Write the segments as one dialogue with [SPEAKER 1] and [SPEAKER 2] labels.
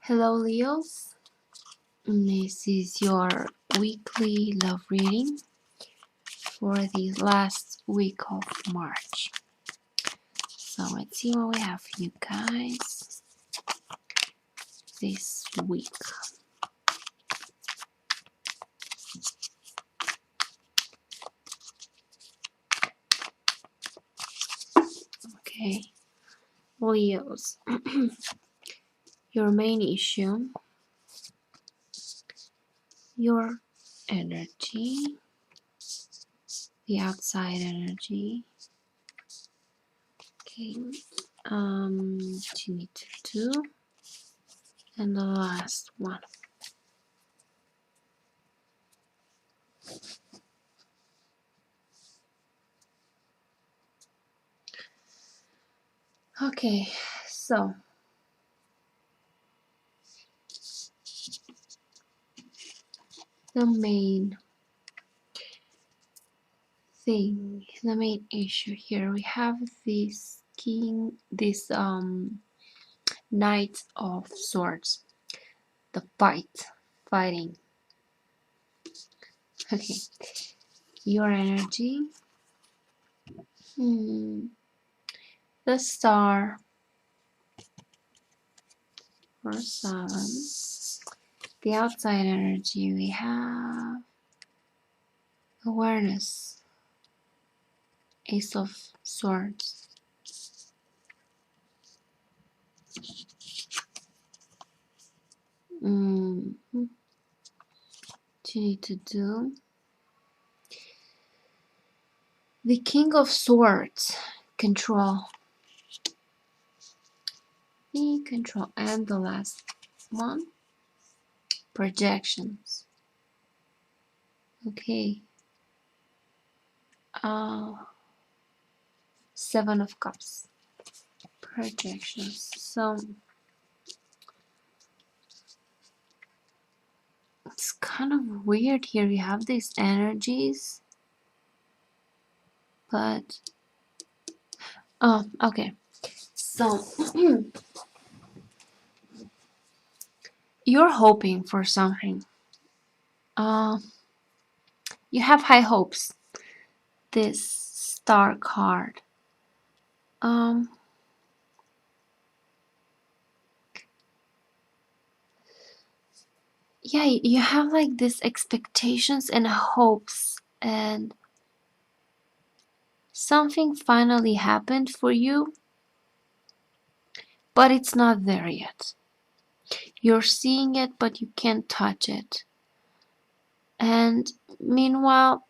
[SPEAKER 1] Hello, Leos. This is your weekly love reading for the last week of March. So let's see what we have for you guys this week. Okay, Leos, your main issue, your energy, the outside energy. Okay, what you need to do, and the last one. Okay, so the main thing, the main issue here, we have this Knight of Swords, the fighting. Okay, your energy, the Star for 7, the outside energy, we have awareness, Ace of Swords. What you need to do, the King of Swords, control, and the last one, projections. Okay, 7 of Cups, projections. So it's kind of weird here. You have these energies, but okay. So you're hoping for something. You have high hopes. This Star card. Yeah, you have like these expectations and hopes, and something finally happened for you, but it's not there yet. You're seeing it, but you can't touch it. And meanwhile,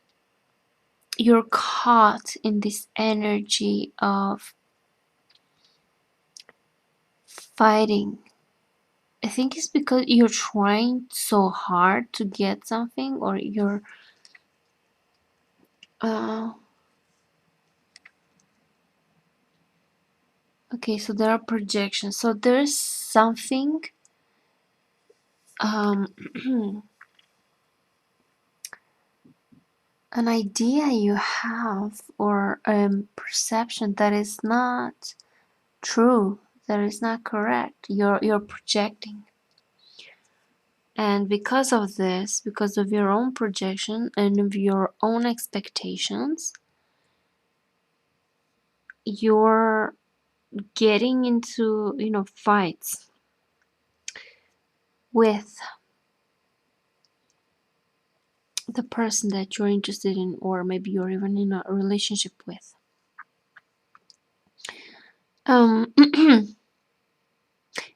[SPEAKER 1] you're caught in this energy of fighting. I think it's because you're trying so hard to get something, or you're okay, so there are projections. So there's something an idea you have, or perception that is not true, that is not correct. You're projecting. And because of this, because of your own projection and of your own expectations, you're getting into, fights with the person that you're interested in, or maybe you're even in a relationship with.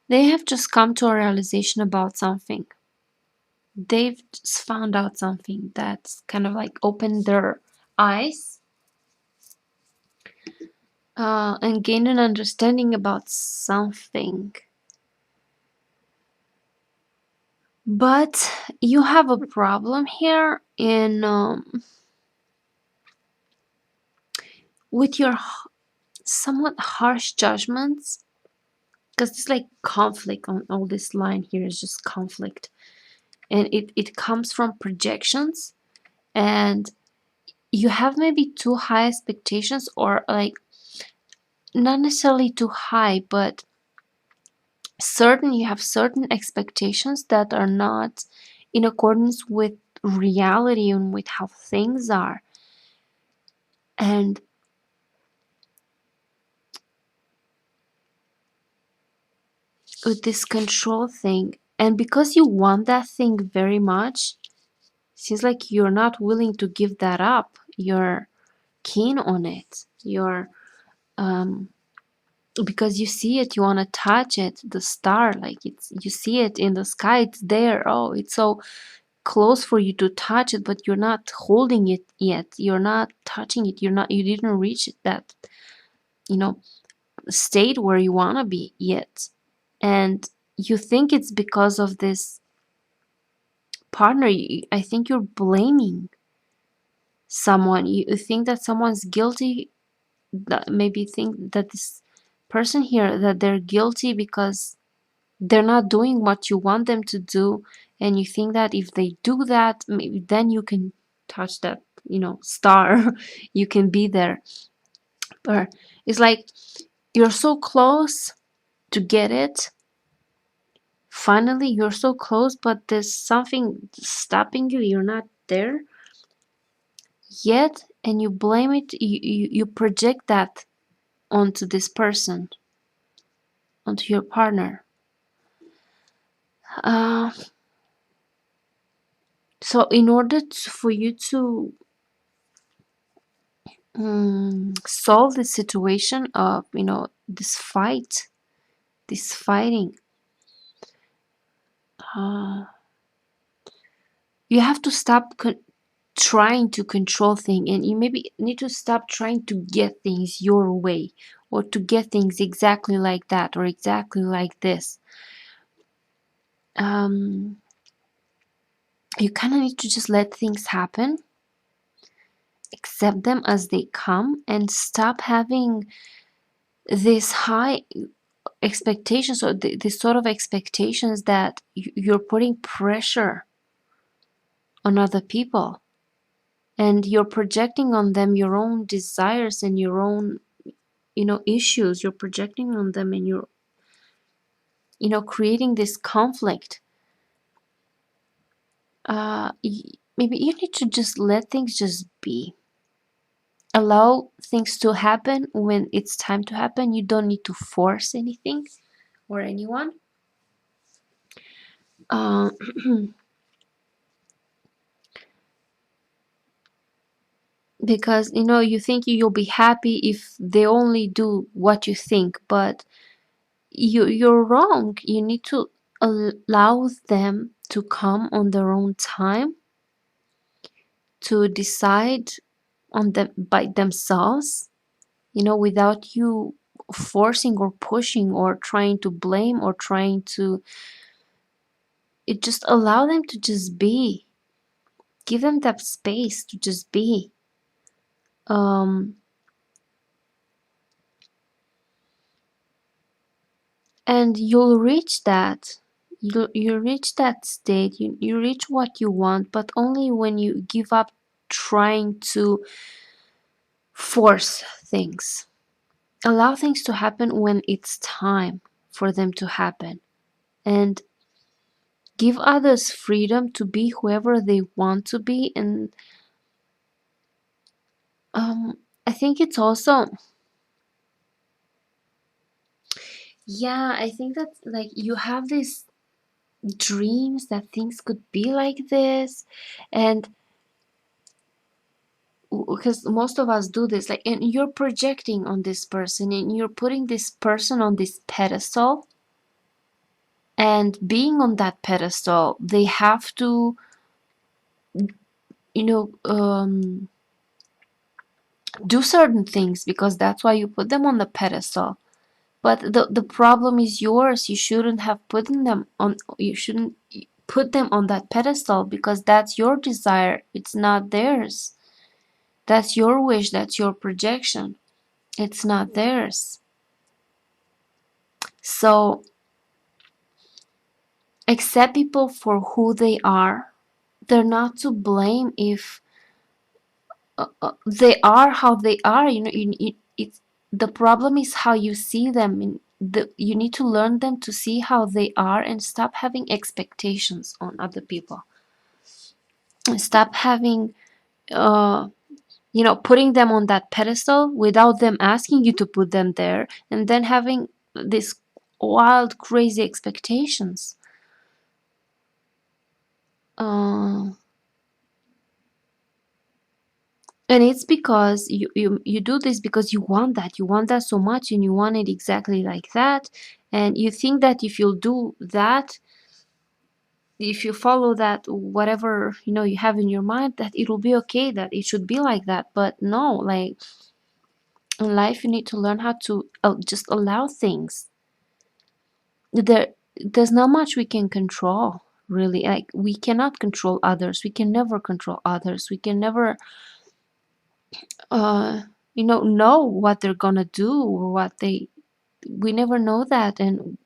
[SPEAKER 1] They have just come to a realization about something. They've just found out something that's kind of like opened their eyes and gained an understanding about something. But you have a problem here in with your somewhat harsh judgments, because it's like conflict on all this line here is just conflict, and it comes from projections, and you have maybe too high expectations, or like not necessarily too high, but you have certain expectations that are not in accordance with reality and with how things are. And with this control thing, and because you want that thing very much, seems like you're not willing to give that up. You're keen on it. You're because you see it, you want to touch it, the star, like it's, you see it in the sky, it's there. Oh, it's so close for you to touch it, but you're not holding it yet. You're not touching it. You didn't reach that, you know, state where you want to be yet. And you think it's because of this partner. I think you're blaming someone. You think that someone's guilty, that maybe think that this person here, that they're guilty because they're not doing what you want them to do, and you think that if they do that, maybe then you can touch that, star. You can be there. But it's like you're so close to get it. Finally, you're so close, but there's something stopping you. You're not there yet, and you blame it. You project that onto this person, onto your partner. Uh, so in order for you to solve the situation of, this fighting, uh, you have to stop trying to control things, and you maybe need to stop trying to get things your way, or to get things exactly like that or exactly like this. You kind of need to just let things happen, accept them as they come, and stop having this high expectations, or this sort of expectations that you're putting pressure on other people, and you're projecting on them your own desires and your own, issues. You're projecting on them, and you're, creating this conflict. Maybe you need to just let things just be. Allow things to happen when it's time to happen. You don't need to force anything or anyone. uh, because you think you'll be happy if they only do what you think, but you're wrong. You need to allow them to come on their own time, to decide on them by themselves, without you forcing or pushing or trying to blame or trying to. It just allow them to just be. Give them that space to just be. And you'll reach that. You reach that state. You reach what you want, but only when you give up trying to force things. Allow things to happen when it's time for them to happen, and give others freedom to be whoever they want to be. And I think it's also, yeah, I think that, like, you have these dreams that things could be like this, and because most of us do this, like, and you're projecting on this person, and you're putting this person on this pedestal, and being on that pedestal, they have to, you know um, do certain things because that's why you put them on the pedestal. But the problem is yours. You shouldn't have put them on. You shouldn't put them on that pedestal, because that's your desire. It's not theirs. That's your wish. That's your projection. It's not theirs. So accept people for who they are. They're not to blame if they are how they are. It's, the problem is how you see them. you need to learn them to see how they are and stop having expectations on other people. And stop having putting them on that pedestal without them asking you to put them there, and then having this wild crazy expectations. uh, and it's because you do this because you want that so much, and you want it exactly like that, and you think that if you'll do that, if you follow that, whatever you have in your mind, that it'll be okay, that it should be like that. But no, like, in life you need to learn how to just allow things. There's not much we can control, really. Like, we cannot control others, we can never control others, we can never uh know what they're gonna do, or what they we never know that. And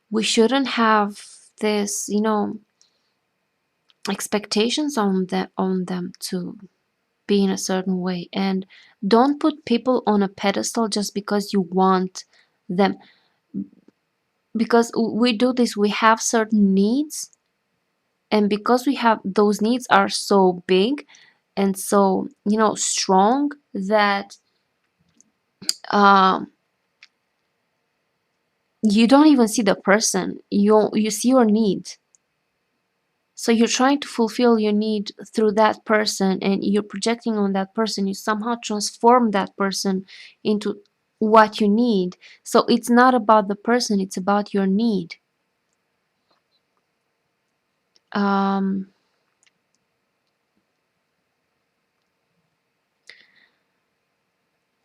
[SPEAKER 1] we shouldn't have this expectations on them to be in a certain way. And don't put people on a pedestal just because you want them, because we do this, we have certain needs, and because we have those needs are so big and so strong, that um you don't even see the person, you see your need. So you're trying to fulfill your need through that person, and you're projecting on that person, you somehow transform that person into what you need. So it's not about the person, it's about your need. um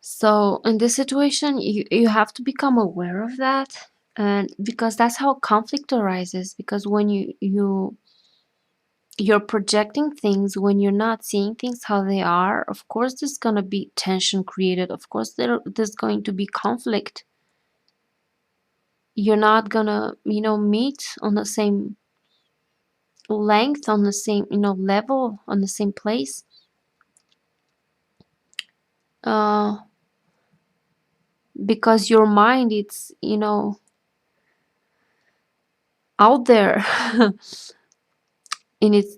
[SPEAKER 1] So in this situation, you have to become aware of that, and because that's how conflict arises. Because when you're projecting things, when you're not seeing things how they are, of course there's gonna be tension created. Of course there's going to be conflict. You're not gonna meet on the same length, on the same level, on the same place. Uh, because your mind, it's out there and it's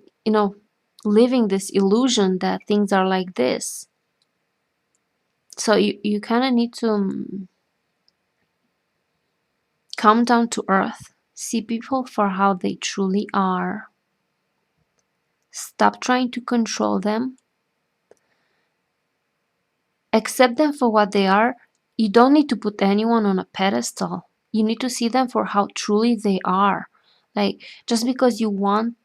[SPEAKER 1] living this illusion that things are like this. So you kind of need to come down to earth, see people for how they truly are, stop trying to control them, accept them for what they are. You don't need to put anyone on a pedestal, you need to see them for how truly they are. Like, just because you want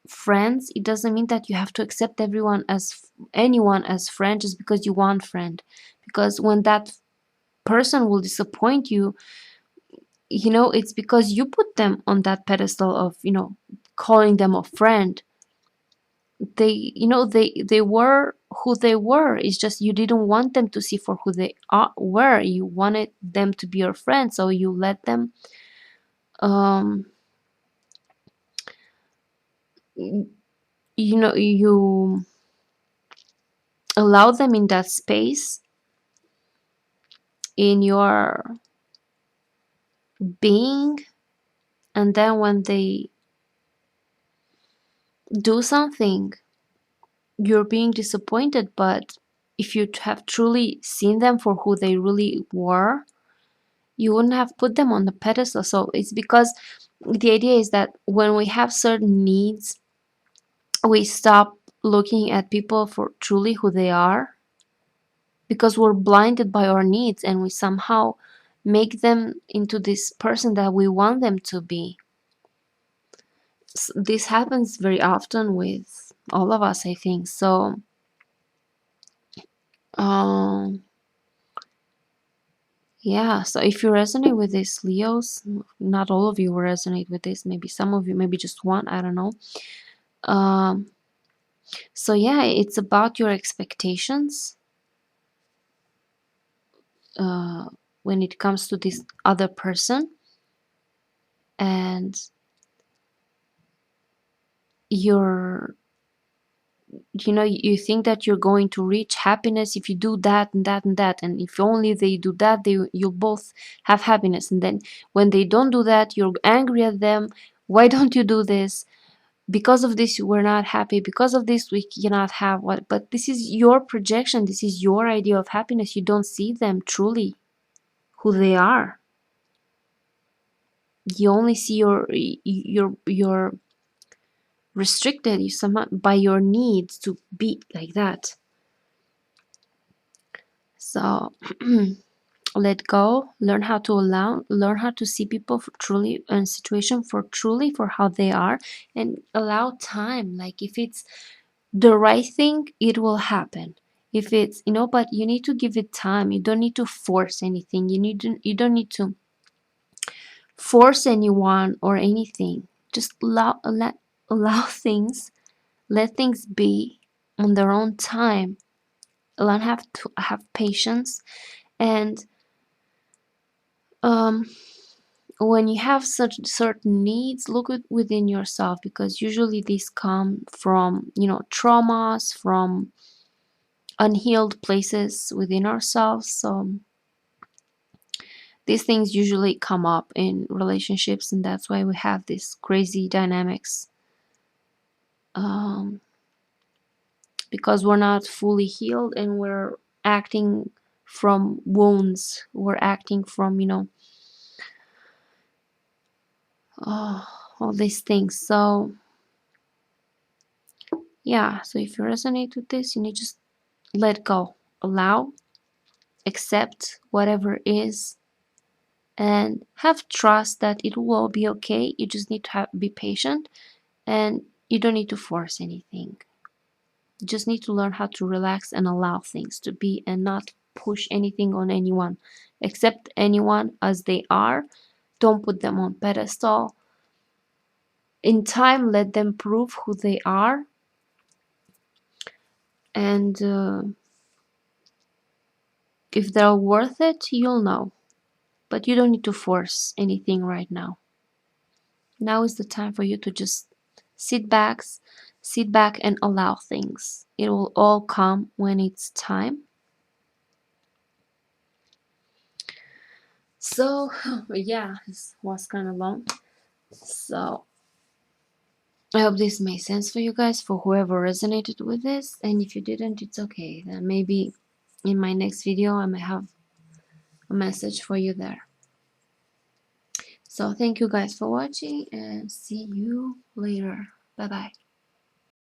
[SPEAKER 1] friends, it doesn't mean that you have to accept anyone as friend just because you want friend. Because when that person will disappoint you, it's because you put them on that pedestal of calling them a friend. They were who they were, it's just you didn't want them to see for who they were. You wanted them to be your friend, so you let them um you allow them in that space in your being. And then when they do something, you're being disappointed. But if you have truly seen them for who they really were, you wouldn't have put them on the pedestal. So it's because the idea is that when we have certain needs, we stop looking at people for truly who they are, because we're blinded by our needs, and we somehow make them into this person that we want them to be. This happens very often with all of us, I think. So um yeah, so if you resonate with this, Leos, not all of you will resonate with this, maybe some of you, maybe just one, I don't know. um so yeah, it's about your expectations uh when it comes to this other person, and your you think that you're going to reach happiness if you do that and that and that, and if only they do that, you'll both have happiness. And then when they don't do that, you're angry at them. Why don't you do this? Because of this we're not happy, because of this we cannot have what. But this is your projection, this is your idea of happiness. You don't see them truly who they are. You only see your restricted you somehow by your needs to be like that. So let go, learn how to allow, learn how to see people for truly, and situation for truly for how they are, and allow time. Like if it's the right thing, it will happen. If it's, but you need to give it time. You don't need to force anything. You don't need to force anyone or anything. Just allow things, let things be on their own time. Learn how to have patience. And um when you have such certain needs, look within yourself, because usually these come from traumas, from unhealed places within ourselves. So these things usually come up in relationships, and that's why we have these crazy dynamics, um, because we're not fully healed and we're acting from wounds. We're acting from all these things. So yeah, so if you resonate with this, you need to just let go, allow, accept whatever is, and have trust that it will all be okay. You just need to be patient, and you don't need to force anything. You just need to learn how to relax and allow things to be, and not push anything on anyone. Accept anyone as they are. Don't put them on pedestal. In time, let them prove who they are, and if they're worth it, you'll know. But you don't need to force anything right now. Now is the time for you to just sit back, and allow things. It will all come when it's time. So yeah, this was kind of long. So I hope this made sense for you guys, for whoever resonated with this. And if you didn't, it's okay. Then maybe in my next video I might have a message for you there. So thank you guys for watching, and see you later. Bye bye.